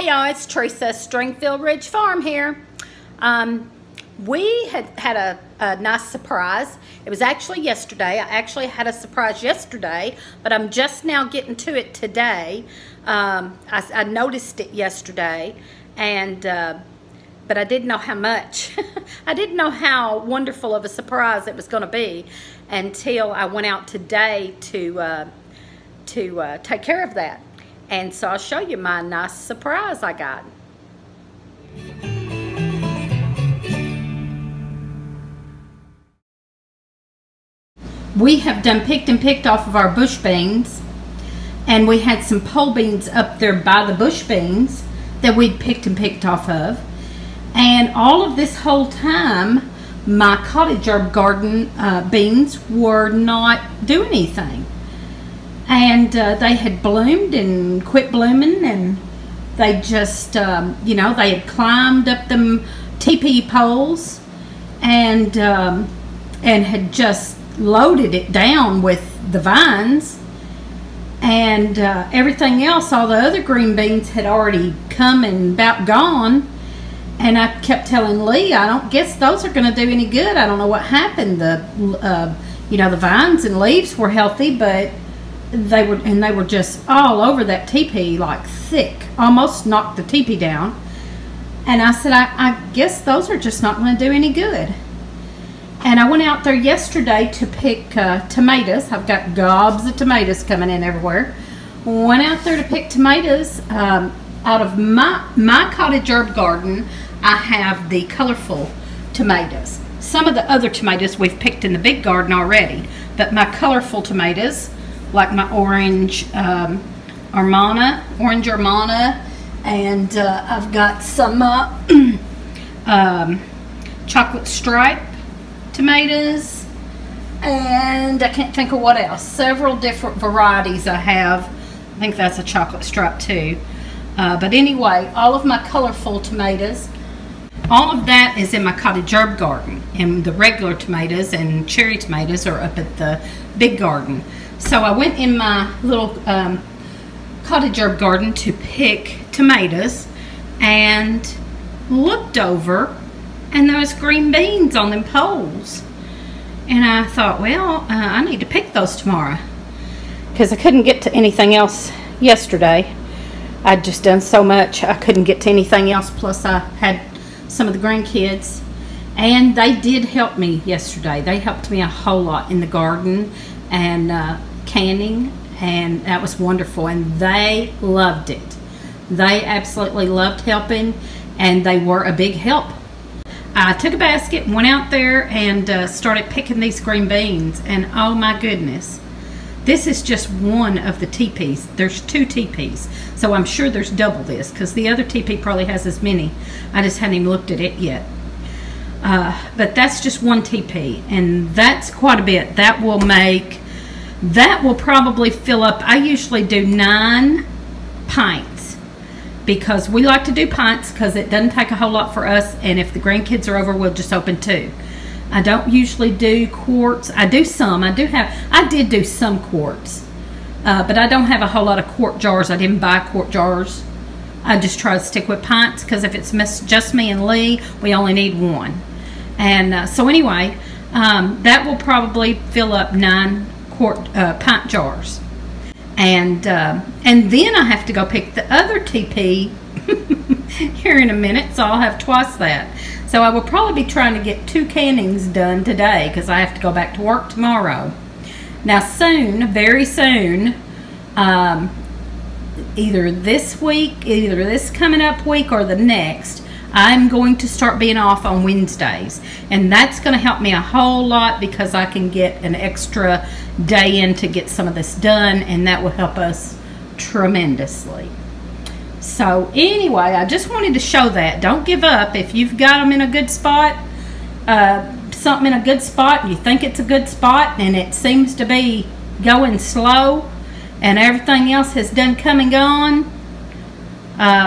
Hey y'all, it's Teresa, Stringfield Ridge Farm here. We had a nice surprise. It was actually yesterday. I actually had a surprise yesterday, but I'm just now getting to it today. I noticed it yesterday, and but I didn't know how much. I didn't know how wonderful of a surprise it was going to be until I went out today to take care of that. And so I'll show you my nice surprise I got. We have done picked and picked off of our bush beans, and we had some pole beans up there by the bush beans that we'd picked and picked off of. And all of this whole time, my Cottage Herb Garden beans were not doing anything. And they had bloomed and quit blooming, and they just, you know, they had climbed up them teepee poles and had just loaded it down with the vines, and everything else, all the other green beans had already come and about gone. And I kept telling Lee, I don't guess those are going to do any good. I don't know what happened. You know, the vines and leaves were healthy, but they were just all over that teepee, like thick, almost knocked the teepee down. And I said, I guess those are just not going to do any good. And I went out there yesterday to pick tomatoes. I've got gobs of tomatoes coming in everywhere. Went out there to pick tomatoes. Out of my Cottage Herb Garden, I have the colorful tomatoes. Some of the other tomatoes we've picked in the big garden already, but my colorful tomatoes, like my orange Armana, and I've got some chocolate stripe tomatoes, and I can't think of what else. Several different varieties I have. I think that's a chocolate stripe too. But anyway, all of my colorful tomatoes, all of that is in my Cottage Herb Garden, and the regular tomatoes and cherry tomatoes are up at the big garden. So I went in my little Cottage Herb Garden to pick tomatoes and looked over, and there was green beans on them poles. And I thought, well, I need to pick those tomorrow, because I couldn't get to anything else yesterday. I'd just done so much, I couldn't get to anything else. Plus I had some of the grandkids, and they did help me yesterday. They helped me a whole lot in the garden and canning, and that was wonderful, and they loved it. They absolutely loved helping, and they were a big help. I took a basket, went out there, and started picking these green beans, and oh my goodness, this is just one of the teepees. There's 2 teepees, so I'm sure there's double this, because the other teepee probably has as many. I just hadn't even looked at it yet. But that's just one teepee, and that's quite a bit. That will probably fill up. I usually do 9 pints, because we like to do pints because it doesn't take a whole lot for us, and if the grandkids are over, we'll just open 2. I don't usually do quarts. I do some. I did do some quarts, but I don't have a whole lot of quart jars. I didn't buy quart jars. I just try to stick with pints, because if it's just me and Lee, we only need 1. And so anyway, that will probably fill up 9 pint jars. And then I have to go pick the other teepee here in a minute, so I'll have twice that. So I will probably be trying to get 2 cannings done today, because I have to go back to work tomorrow. Now soon, very soon, either this week, either this coming up week or the next, I'm going to start being off on Wednesdays, and that's going to help me a whole lot, because I can get an extra day in to get some of this done, and that will help us tremendously. So anyway, I just wanted to show that. Don't give up. If you've got them in a good spot, something in a good spot, and you think it's a good spot, and it seems to be going slow, and everything else has done come and gone,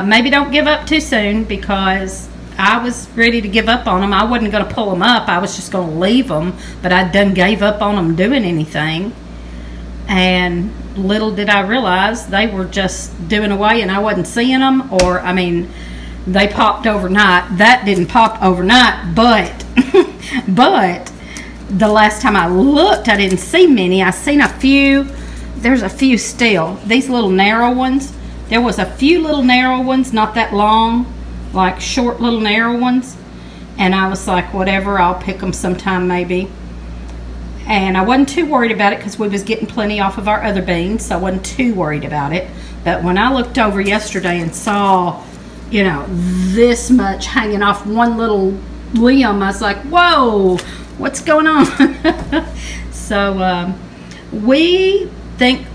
maybe don't give up too soon, because I was ready to give up on them. I wasn't going to pull them up. I was just going to leave them, but I done gave up on them doing anything. And little did I realize they were just doing away and I wasn't seeing them, or I mean, they popped overnight. That didn't pop overnight, but but the last time I looked, I didn't see many. I seen a few. There's a few still. These little narrow ones. There was a few little narrow ones, not that long, like short little narrow ones. And I was like, whatever, I'll pick them sometime maybe. And I wasn't too worried about it because we was getting plenty off of our other beans, so I wasn't too worried about it. But when I looked over yesterday and saw, you know, this much hanging off one little limb, I was like, whoa, what's going on? So we thank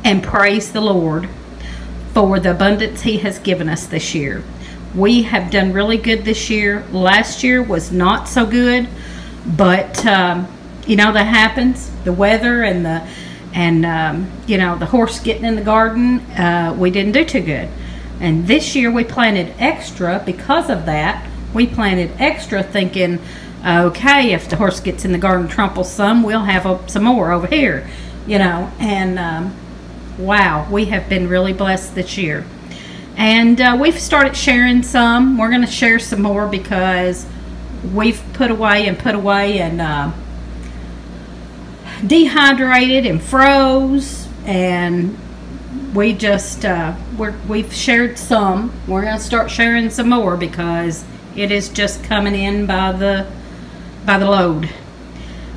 and praise the Lord for the abundance He has given us this year. We have done really good this year. Last year was not so good, but you know, that happens. The weather and you know, the horse getting in the garden, we didn't do too good. And this year we planted extra because of that. We planted extra thinking, okay, if the horse gets in the garden and tramples some, we'll have some more over here, you know. And wow, we have been really blessed this year. And we've started sharing some. We're going to share some more because we've put away and dehydrated and froze, and we just we've shared some. We're going to start sharing some more because it is just coming in by the load.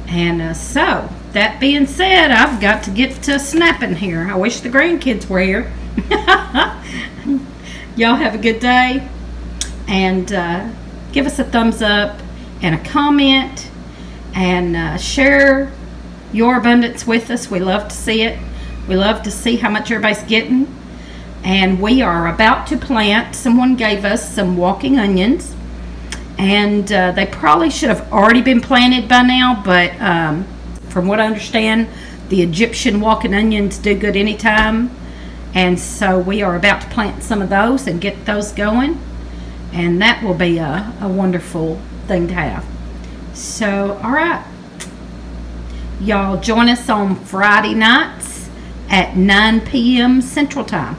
And so that being said, I've got to get to snapping here. I wish the grandkids were here. Y'all have a good day, and give us a thumbs up and a comment, and share your abundance with us. We love to see it. We love to see how much everybody's getting. And we are about to plant. Someone gave us some walking onions, and they probably should have already been planted by now, but from what I understand, the Egyptian walking onions do good anytime. And so we are about to plant some of those and get those going, and that will be a wonderful thing to have. So, all right, y'all join us on Friday nights at 9 p.m. Central Time.